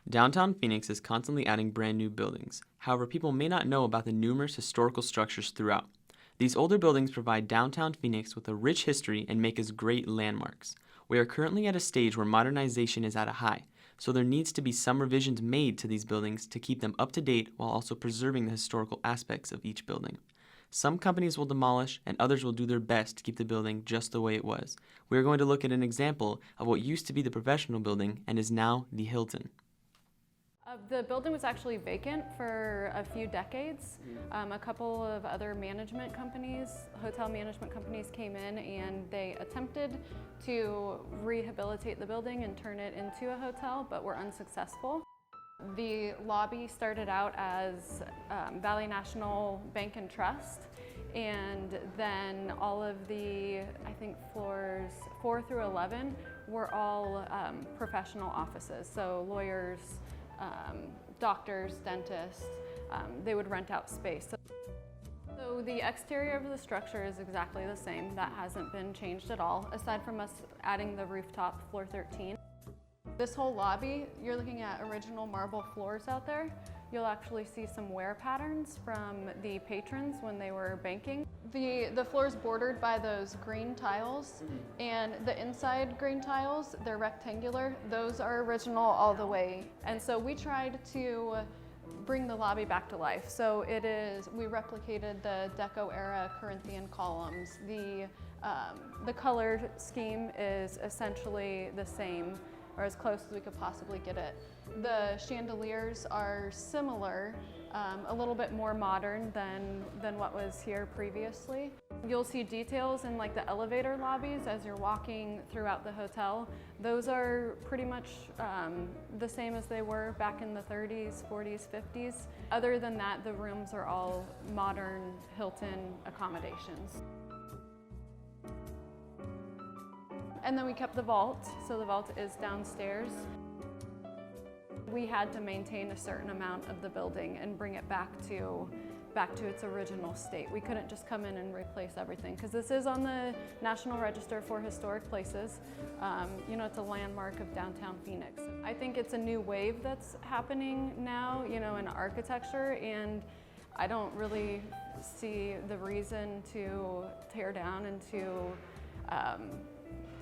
Downtown Phoenix is constantly adding brand new buildings. However, people may not know about the numerous historical structures throughout. These older buildings provide downtown Phoenix with a rich history and make us great landmarks. We are currently at a stage where modernization is at a high, so there needs to be some revisions made to these buildings to keep them up to date while also preserving the historical aspects of each building. Some companies will demolish and others will do their best to keep the building just the way it was. We are going to look at an example of what used to be the professional building and is now the Hilton. The building was actually vacant for a few decades. A couple of other management companies, hotel management companies came in and they attempted to rehabilitate the building and turn it into a hotel, but were unsuccessful. The lobby started out as Valley National Bank and Trust, and then all of the, I think floors 4 through 11 were all professional offices, so lawyers, doctors, dentists, they would rent out space. So the exterior of the structure is exactly the same. That hasn't been changed at all, aside from us adding the rooftop, floor 13. This whole lobby, you're looking at original marble floors out there. You'll actually see some wear patterns from the patrons when they were banking. The floor is bordered by those green tiles, and the inside green tiles, they're rectangular. Those are original all the way. And so we tried to bring the lobby back to life. So we replicated the Deco era Corinthian columns. The color scheme is essentially the same, or as close as we could possibly get it. The chandeliers are similar, a little bit more modern than what was here previously. You'll see details in like the elevator lobbies as you're walking throughout the hotel. Those are pretty much the same as they were back in the 30s, 40s, 50s. Other than that, the rooms are all modern Hilton accommodations. And then we kept the vault, so the vault is downstairs. We had to maintain a certain amount of the building and bring it back to its original state. We couldn't just come in and replace everything, because this is on the National Register for Historic Places. You know, it's a landmark of downtown Phoenix. I think it's a new wave that's happening now, you know, in architecture, and I don't really see the reason to tear down and to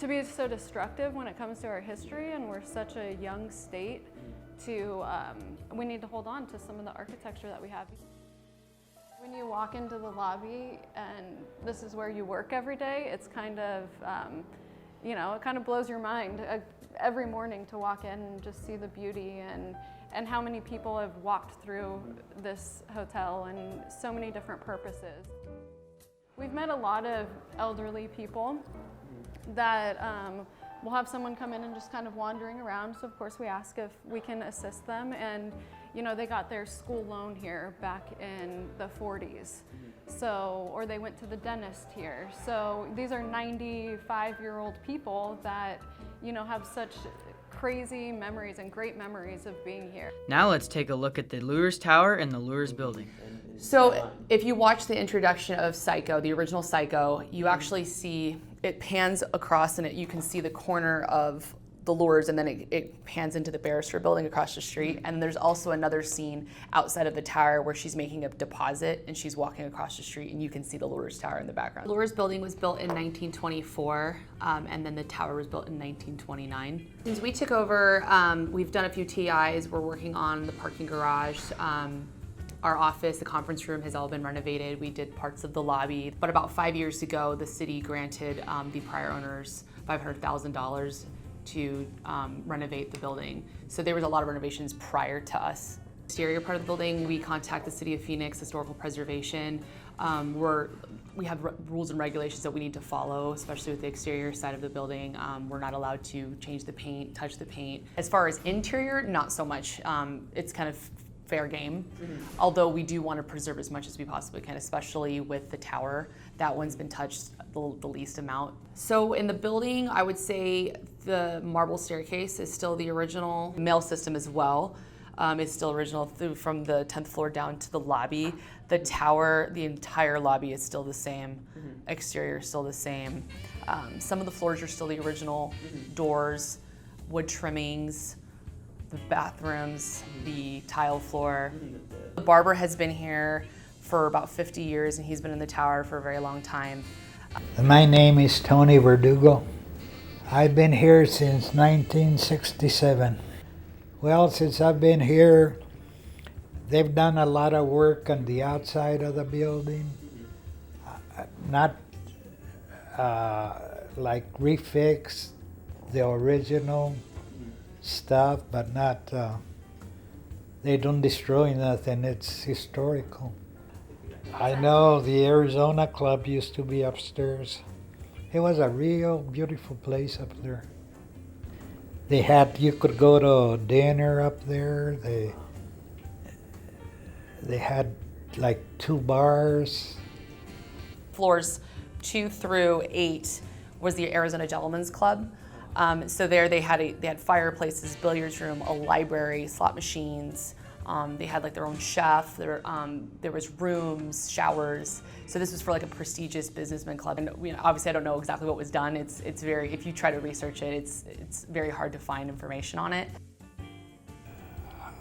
be so destructive when it comes to our history, and we're such a young state. We need to hold on to some of the architecture that we have. When you walk into the lobby and this is where you work every day, it's kind of, you know, it kind of blows your mind every morning to walk in and just see the beauty and how many people have walked through this hotel and so many different purposes. We've met a lot of elderly people that we'll have someone come in and just kind of wandering around. So of course we ask if we can assist them, and you know, they got their school loan here back in the 40s. So, or they went to the dentist here. So these are 95-year-old people that, you know, have such crazy memories and great memories of being here. Now let's take a look at the Lures Tower and the Lures Building. So if you watch the introduction of Psycho, the original Psycho, you actually see it pans across and you can see the corner of the Lures, and then it pans into the Barrister building across the street. And there's also another scene outside of the tower where she's making a deposit and she's walking across the street, and you can see the Lures Tower in the background. The Lures building was built in 1924, and then the tower was built in 1929. Since we took over, we've done a few TIs. We're working on the parking garage. Our office, the conference room has all been renovated. We did parts of the lobby. But about 5 years ago, the city granted the prior owners $500,000 to renovate the building. So there was a lot of renovations prior to us. Exterior part of the building, we contact the City of Phoenix Historical Preservation. We have rules and regulations that we need to follow, especially with the exterior side of the building. We're not allowed to change the paint, touch the paint. As far as interior, not so much. It's kind of fair game, although we do want to preserve as much as we possibly can, especially with the tower. That one's been touched the least amount. So in the building, I would say the marble staircase is still the original. Mail system as well is still original from the 10th floor down to the lobby. The tower, the entire lobby is still the same. Exterior is still the same. Some of the floors are still the original. Doors, wood trimmings. the bathrooms, the tile floor. The barber has been here for about 50 years and he's been in the tower for a very long time. My name is Tony Verdugo. I've been here since 1967. Well, since I've been here, they've done a lot of work on the outside of the building. Not like refix the original stuff, but not, they don't destroy nothing, it's historical. I know the Arizona Club used to be upstairs. It was a real beautiful place up there. They had, you could go to dinner up there. They had like 2 bars. Floors 2 through 8 was the Arizona Gentlemen's Club. So there they had fireplaces, billiards room, a library, slot machines. They had like their own chef. There was rooms, showers. So this was for like a prestigious businessman club. And obviously I don't know exactly what was done. It's very, if you try to research it, it's very hard to find information on it.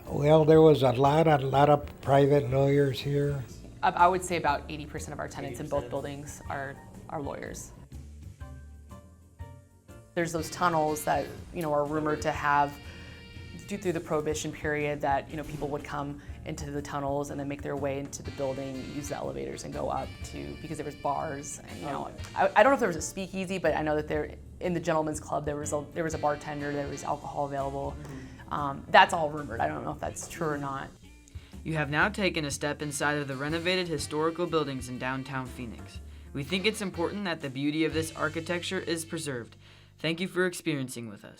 Well, there was a lot of private lawyers here. I would say about 80% of our tenants in both buildings are lawyers. There's those tunnels that are rumored to have through the Prohibition period that people would come into the tunnels and then make their way into the building, use the elevators and go up because there was bars. And, I don't know if there was a speakeasy, but I know that there in the Gentlemen's Club there was a bartender, there was alcohol available. That's all rumored. I don't know if that's true or not. You have now taken a step inside of the renovated historical buildings in downtown Phoenix. We think it's important that the beauty of this architecture is preserved. Thank you for experiencing with us.